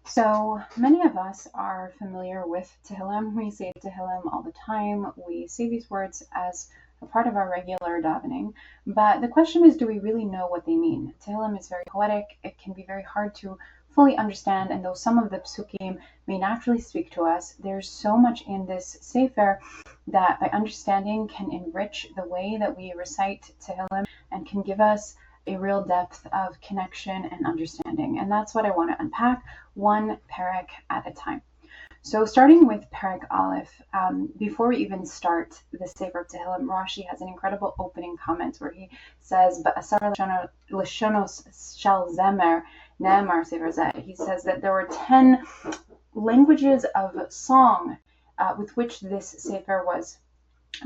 So many of us are familiar with Tehillim. We say Tehillim all the time. We say these words as a part of our regular davening. But the question is, do we really know what they mean? Tehillim is very poetic. It can be very hard to fully understand. And though some of the psukim may naturally speak to us, there's so much in this sefer that by understanding can enrich the way that we recite Tehillim and can give us a real depth of connection and understanding. And that's what I want to unpack one Perek at a time. So starting with Perek Aleph, before we even start the Sefer of Tehillim, Rashi has an incredible opening comment where he says, "Ba'asar lashonos shel zemer ne'emar sefer zeh." He says that there were 10 languages of song with which this Sefer was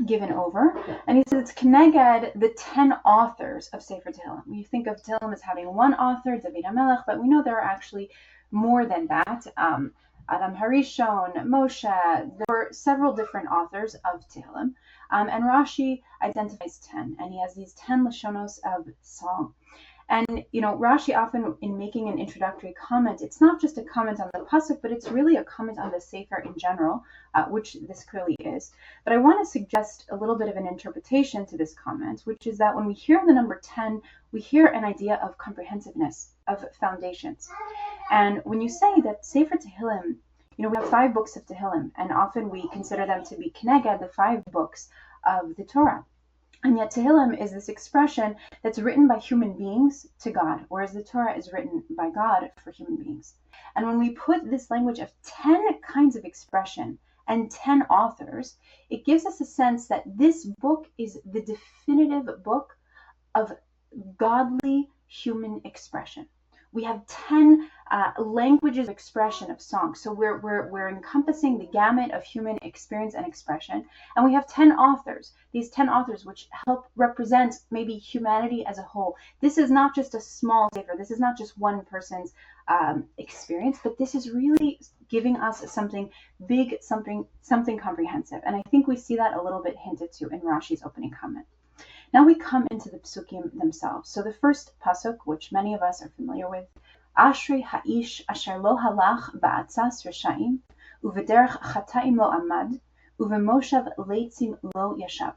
given over, and he says it's Keneged the 10 authors of Sefer Tehillim. We think of Tehillim as having one author, David HaMelech, but we know there are actually more than that. Adam Harishon, Moshe, there were several different authors of Tehillim, and Rashi identifies 10, and he has these 10 Lashonos of song. And, Rashi often, in making an introductory comment, it's not just a comment on the pasuk, but it's really a comment on the Sefer in general, which this clearly is. But I want to suggest a little bit of an interpretation to this comment, which is that when we hear the number 10, we hear an idea of comprehensiveness, of foundations. And when you say that Sefer Tehillim, we have 5 books of Tehillim, and often we consider them to be Keneged, the 5 books of the Torah. And yet Tehillim is this expression that's written by human beings to God, whereas the Torah is written by God for human beings. And when we put this language of 10 kinds of expression and 10 authors, it gives us a sense that this book is the definitive book of godly human expression. We have 10 languages of expression of song. So we're encompassing the gamut of human experience and expression. And we have 10 authors, these 10 authors which help represent maybe humanity as a whole. This is not just a small sefer. This is not just one person's experience, but this is really giving us something big, something comprehensive. And I think we see that a little bit hinted to in Rashi's opening comment. Now we come into the psukim themselves. So the first pasuk, which many of us are familiar with, Ashrei ha'ish asher lo halach ba'atzas resha'im, uvederech chata'im lo amad, uvemoshav leitzim lo yashav.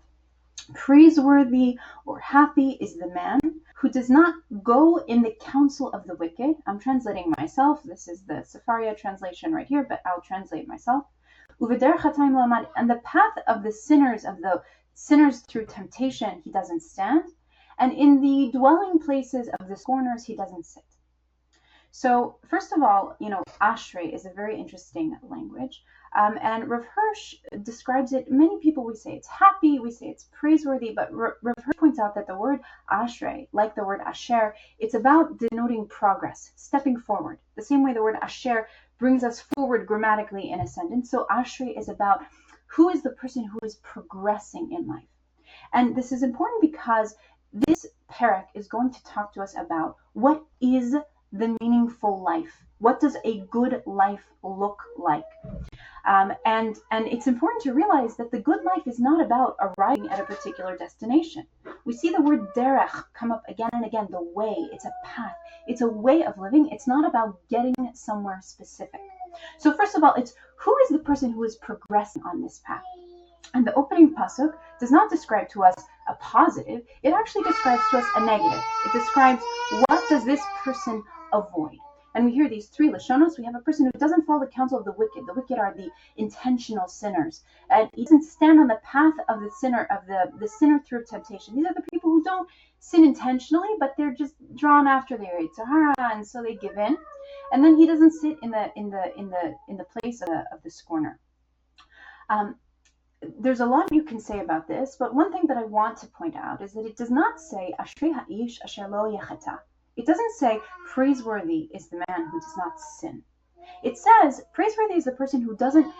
Praiseworthy or happy is the man who does not go in the counsel of the wicked. I'm translating myself. This is the Sefaria translation right here, but I'll translate myself. Uvederech chata'im lo amad, and the path of the sinners through temptation he doesn't stand, and in the dwelling places of the scorners he doesn't sit. So first of all, Ashrei is a very interesting language, and Rav Hirsch describes it. Many people, we say it's happy, we say it's praiseworthy, but Rav Hirsch points out that the word Ashrei, like the word Asher, it's about denoting progress, stepping forward. The same way the word Asher brings us forward grammatically in a sentence, so Ashrei is about who is the person who is progressing in life. And this is important because this Perek is going to talk to us about what is the meaningful life. What does a good life look like? And it's important to realize that the good life is not about arriving at a particular destination. We see the word derech come up again and again, the way. It's a path. It's a way of living. It's not about getting somewhere specific. So first of all, it's who is the person who is progressing on this path? And the opening pasuk does not describe to us a positive. It actually describes to us a negative. It describes what does this person avoid. And we hear these 3 lashonos. We have a person who doesn't follow the counsel of the wicked. The wicked are the intentional sinners. And he doesn't stand on the path of the sinner, of the sinner through temptation. These are the people who don't sin intentionally, but they're just drawn after their Yetzer Hara, and so they give in. And then he doesn't sit in the place of the scorner. There's a lot you can say about this, but one thing that I want to point out is that it does not say Ashrei ha'ish asher lo yachata. It doesn't say praiseworthy is the man who does not sin. It says praiseworthy is the person who doesn't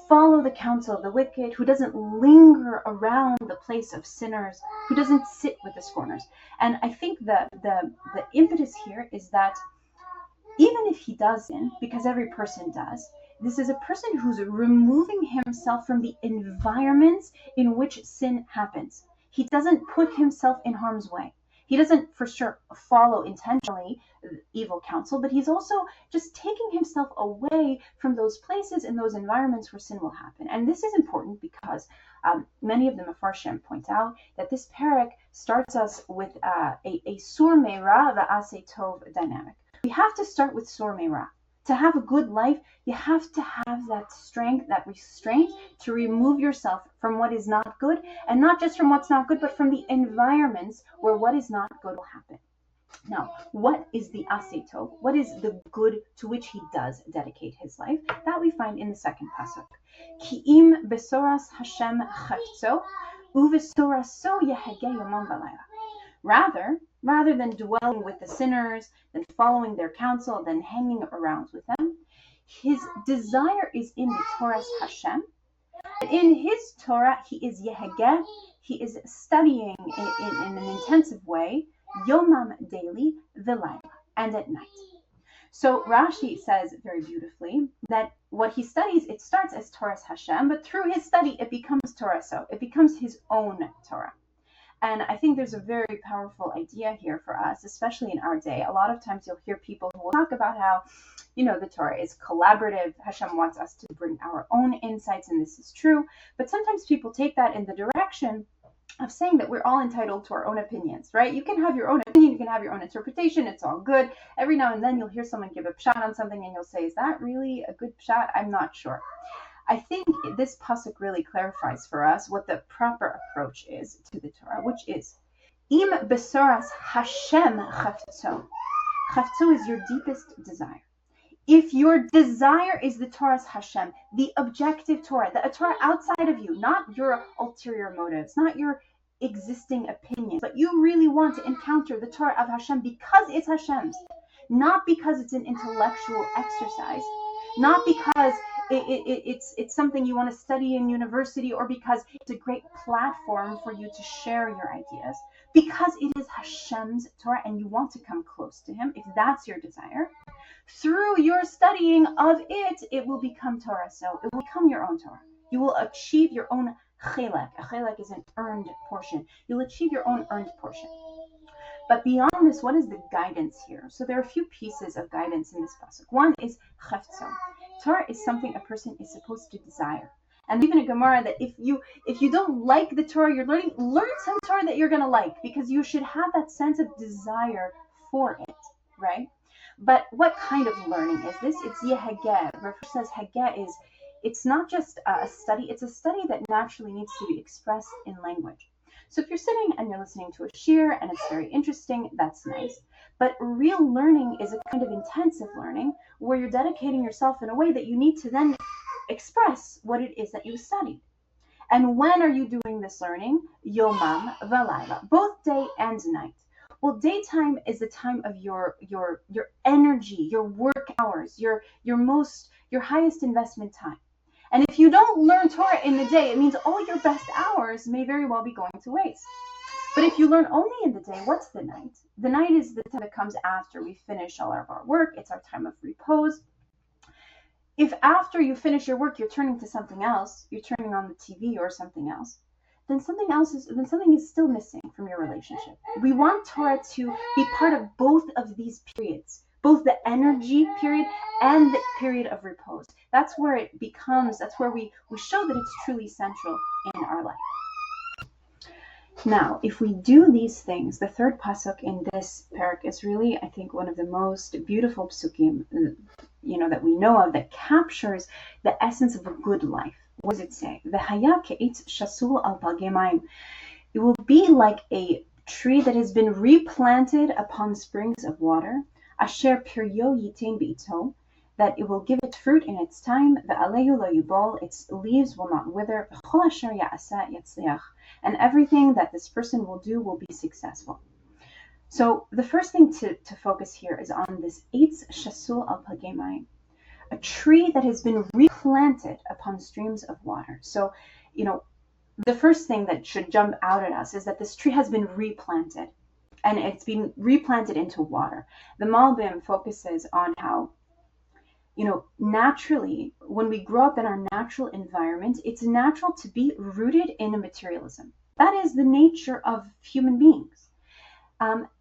follow the counsel of the wicked, who doesn't linger around the place of sinners, who doesn't sit with the scorners. And I think the impetus here is that even if he does sin, because every person does, this is a person who's removing himself from the environments in which sin happens. He doesn't put himself in harm's way. He doesn't for sure follow intentionally evil counsel, but he's also just taking himself away from those places and those environments where sin will happen. And this is important because many of the Mefarshim point out that this Perek starts us with a sur meira va'aseh tov dynamic. We have to start with sur meira. To have a good life, you have to have that strength, that restraint to remove yourself from what is not good, and not just from what's not good, but from the environments where what is not good will happen. Now, what is the aseh tov? What is the good to which he does dedicate his life? That we find in the second pasuk. Ki im besoras Hashem chafetzo, uvesoraso yehege yomam v'layla. Rather than dwelling with the sinners, than following their counsel, than hanging around with them, his desire is in the Torah's Hashem. In his Torah, he is yehegeh, he is studying in an intensive way, yomam daily, v'layla, and at night. So Rashi says very beautifully that what he studies, it starts as Torah's Hashem, but through his study, it becomes Torah, so it becomes his own Torah. And I think there's a very powerful idea here for us, especially in our day. A lot of times you'll hear people who will talk about how, the Torah is collaborative. Hashem wants us to bring our own insights, and this is true. But sometimes people take that in the direction of saying that we're all entitled to our own opinions, right? You can have your own opinion, you can have your own interpretation, it's all good. Every now and then you'll hear someone give a pshat on something and you'll say, is that really a good pshat? I'm not sure. I think this pasuk really clarifies for us what the proper approach is to the Torah, which is im besoras Hashem chafetzo. Chafetzo is your deepest desire. If your desire is the Torah's Hashem, the objective Torah, the Torah outside of you, not your ulterior motives, not your existing opinions, but you really want to encounter the Torah of Hashem because it's Hashem's, not because it's an intellectual exercise, not because it's something you want to study in university, or because it's a great platform for you to share your ideas, because it is Hashem's Torah and you want to come close to Him, if that's your desire, through your studying of it, it will become Torah. So it will become your own Torah. You will achieve your own chelek. A chelek is an earned portion. You'll achieve your own earned portion. But beyond this, what is the guidance here? So there are a few pieces of guidance in this pasuk. One is chafetzo. Torah is something a person is supposed to desire. And even a Gemara that if you don't like the Torah you're learning, learn some Torah that you're going to like, because you should have that sense of desire for it, right? But what kind of learning is this? It's yehegeh. Rav says hegeh is, it's not just a study, it's a study that naturally needs to be expressed in language. So if you're sitting and you're listening to a shir and it's very interesting, that's nice. But real learning is a kind of intensive learning where you're dedicating yourself in a way that you need to then express what it is that you studied. And when are you doing this learning? Yomam v'layla, both day and night. Well, daytime is the time of your energy, your work hours, your highest investment time. And if you don't learn Torah in the day, it means all your best hours may very well be going to waste. But if you learn only in the day, what's the night? The night is the time that comes after we finish all of our work. It's our time of repose. If after you finish your work, you're turning to something else, you're turning on the TV or something else, then something is still missing from your relationship. We want Torah to be part of both of these periods, both the energy period and the period of repose. That's where we show that it's truly central in our life. Now, if we do these things, the third pasuk in this Perek is really, I think, one of the most beautiful psukim, that we know of, that captures the essence of a good life. What does it say? V'haya ke'etz shasul al palgei mayim. It will be like a tree that has been replanted upon springs of water. Asher piryo yitain be'ito, that it will give its fruit in its time. Ve'alehu lo yibol, its leaves will not wither. V'chol asher ya'asa yatzliach, and everything that this person will do will be successful. So the first thing to focus here is on this eitz shasul al palgei mayim, a tree that has been replanted upon streams of water. So, the first thing that should jump out at us is that this tree has been replanted, and it's been replanted into water. The Malbim focuses on how, naturally, when we grow up in our natural environment, it's natural to be rooted in materialism. That is the nature of human beings.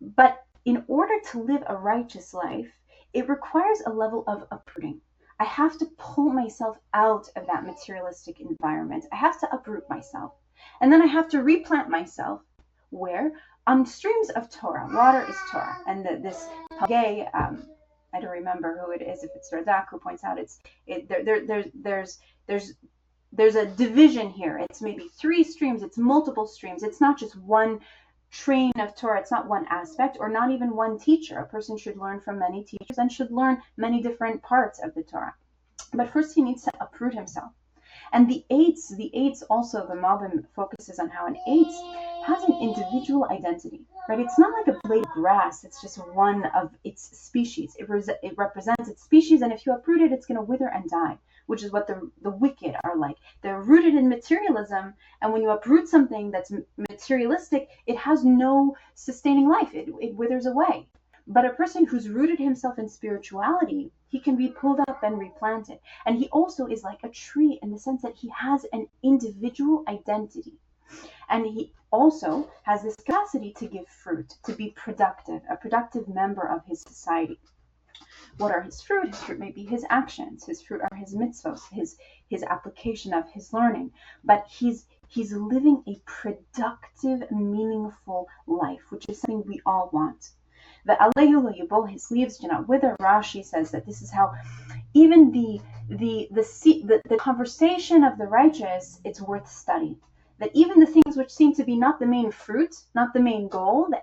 But in order to live a righteous life, it requires a level of uprooting. I have to pull myself out of that materialistic environment. I have to uproot myself. And then I have to replant myself where? On streams of Torah. Water is Torah. And this Pagay, I don't remember who it is, if it's Razak who points out there's a division here. It's maybe 3 streams, it's multiple streams. It's not just one train of Torah, it's not one aspect or not even one teacher. A person should learn from many teachers and should learn many different parts of the Torah. But first he needs to uproot himself. And the eights also, the Malbim focuses on how an eights has an individual identity, right? It's not like a blade of grass. It's just one of its species. It represents its species, and if you uproot it, it's going to wither and die, which is what the wicked are like. They're rooted in materialism, and when you uproot something that's materialistic, it has no sustaining life. It withers away. But a person who's rooted himself in spirituality, he can be pulled up and replanted. And he also is like a tree in the sense that he has an individual identity. And he also has this capacity to give fruit, to be productive, a productive member of his society. What are his fruit? His fruit may be his actions. His fruit are his mitzvos, his application of his learning. But he's living a productive, meaningful life, which is something we all want. The Alehu lo yibol, his leaves do not wither. Rashi says that this is how even the conversation of the righteous, it's worth study. That even the things which seem to be not the main fruit, not the main goal, the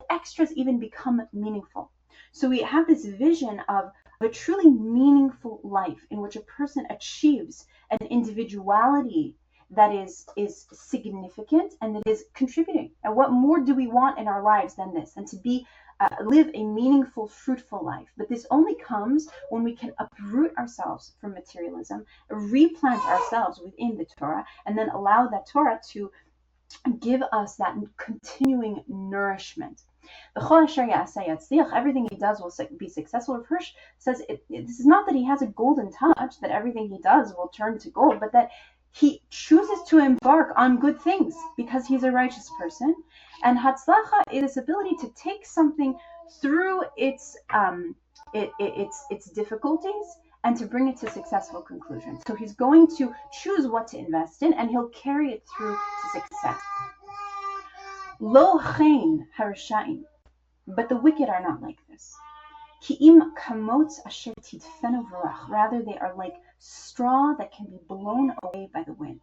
extras even become meaningful. So we have this vision of a truly meaningful life in which a person achieves an individuality that is significant and that is contributing. And what more do we want in our lives than this? And to live a meaningful, fruitful life. But this only comes when we can uproot ourselves from materialism, replant ourselves within the Torah, and then allow that Torah to give us that continuing nourishment. Everything he does will be successful. Hirsch says this is not that he has a golden touch, that everything he does will turn to gold, but that he chooses to embark on good things because he's a righteous person. And Hatzlacha is this ability to take something through its difficulties and to bring it to successful conclusions. So he's going to choose what to invest in, and he'll carry it through to success. Lo chen harashaim, but the wicked are not like this. Ki'im kamotz asher tidfenu v'rach. Rather, they are like straw that can be blown away by the wind.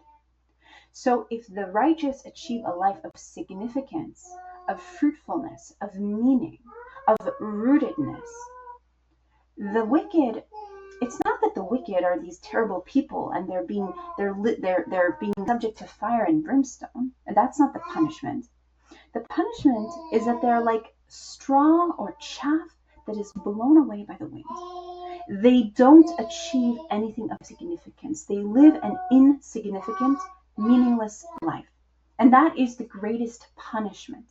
So if the righteous achieve a life of significance, of fruitfulness, of meaning, of rootedness, the wicked, it's not that the wicked are these terrible people and they're being subject to fire and brimstone. And that's not the punishment. The punishment is that they're like straw or chaff that is blown away by the wind. They don't achieve anything of significance. They live an insignificant, meaningless life. And that is the greatest punishment.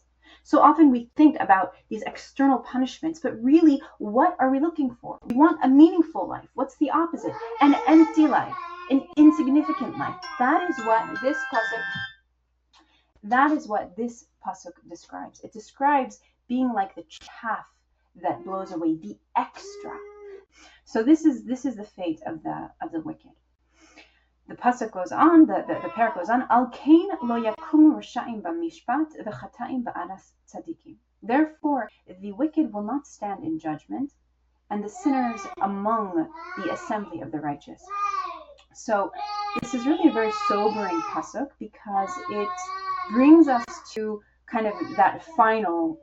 So often we think about these external punishments, but really, what are we looking for? We want a meaningful life. What's the opposite? An empty life, an insignificant life. That is what this pasuk describes. It describes being like the chaff that blows away, the extra. So this is the fate of the wicked. The pasuk goes on, the Perek goes on, Al kain lo yakumu risha'im b'mishpat v'chata'im ba'aras tzadikim. Therefore, the wicked will not stand in judgment, and the sinners among the assembly of the righteous. So this is really a very sobering pasuk because it brings us to kind of that final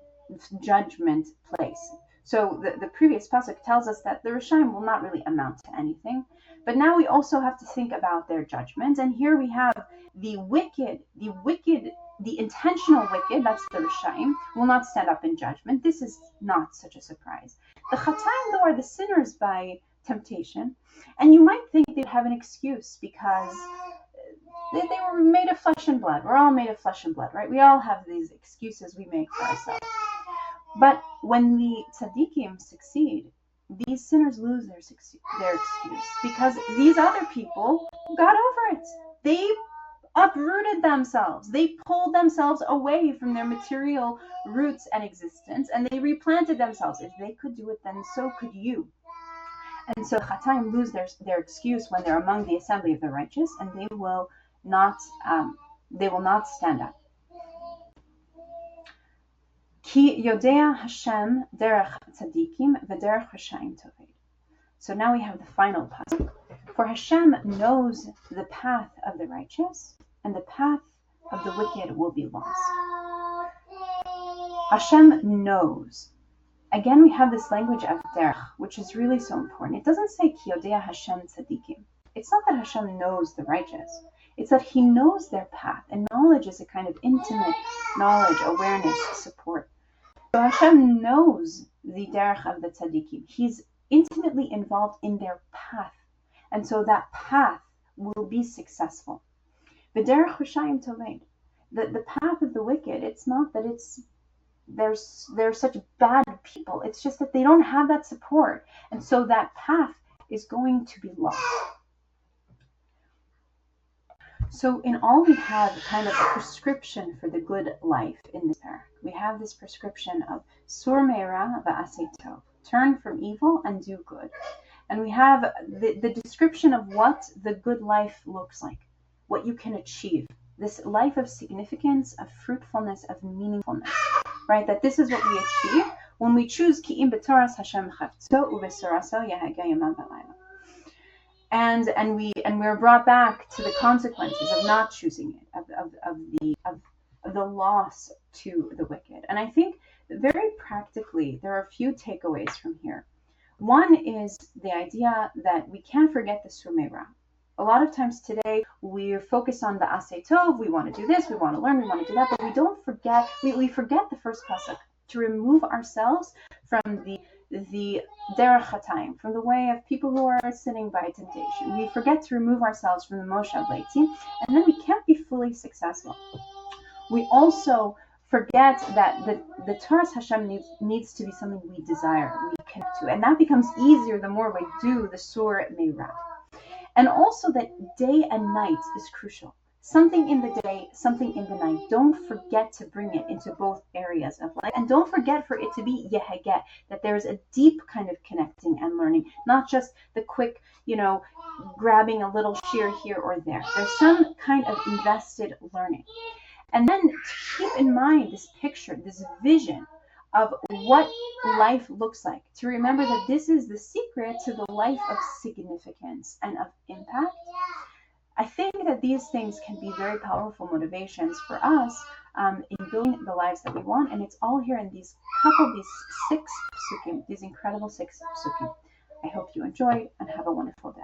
judgment place. So the previous pasuk tells us that the Rishaim will not really amount to anything. But now we also have to think about their judgments. And here we have the intentional wicked, that's the Rishaim, will not stand up in judgment. This is not such a surprise. The Chataim, though, are the sinners by temptation. And you might think they'd have an excuse because they were made of flesh and blood. We're all made of flesh and blood, right? We all have these excuses we make for ourselves. But when the tzaddikim succeed, these sinners lose their excuse because these other people got over it. They uprooted themselves. They pulled themselves away from their material roots and existence, and they replanted themselves. If they could do it, then so could you. And so Chataim lose their excuse when they're among the assembly of the righteous, and they will not stand up. Ki yodea Hashem derech tzadikim v'derech rashaim toved. So now we have the final pasuk. For Hashem knows the path of the righteous, and the path of the wicked will be lost. Hashem knows. Again, we have this language of derech, which is really so important. It doesn't say ki yodea Hashem tzadikim. It's not that Hashem knows the righteous. It's that He knows their path, and knowledge is a kind of intimate knowledge, awareness, support. So Hashem knows the derech of the tzadikim. He's intimately involved in their path, and so that path will be successful. V'derech rashaim toved. The path of the wicked, it's not that they're such bad people. It's just that they don't have that support, and so that path is going to be lost. So in all, we have kind of a prescription for the good life in this perek. We have this prescription of sur meira v'aseh tov, turn from evil and do good. And we have the description of what the good life looks like, what you can achieve. This life of significance, of fruitfulness, of meaningfulness, right? That this is what we achieve when we choose ki'im b'toras Hashem chavtzo u'b'soraso yehageh yomam v'layla. And we're brought back to the consequences of not choosing it, of the loss to the wicked. And I think very practically there are a few takeaways from here. One is the idea that we can't forget the sur meira. A lot of times today we're focused on the aseh tov. We want to do this, we want to learn, we want to do that, but we don't forget. We forget the first pasuk, to remove ourselves from the derech hatayim, from the way of people who are sitting by temptation. We forget to remove ourselves from the moshav leitzim, and then we can't be fully successful. We also forget that the Torah's Hashem needs to be something we desire, we connect to, and that becomes easier the more we do the sur meira. And also that day and night is crucial. Something in the day, something in the night. Don't forget to bring it into both areas of life. And don't forget for it to be yehageh, that there's a deep kind of connecting and learning, not just the quick, grabbing a little shear here or there. There's some kind of invested learning. And then to keep in mind this picture, this vision of what life looks like. To remember that this is the secret to the life of significance and of impact. I think that these things can be very powerful motivations for us in building the lives that we want, and it's all here in these 6 psukim, these incredible 6 psukim. I hope you enjoy and have a wonderful day.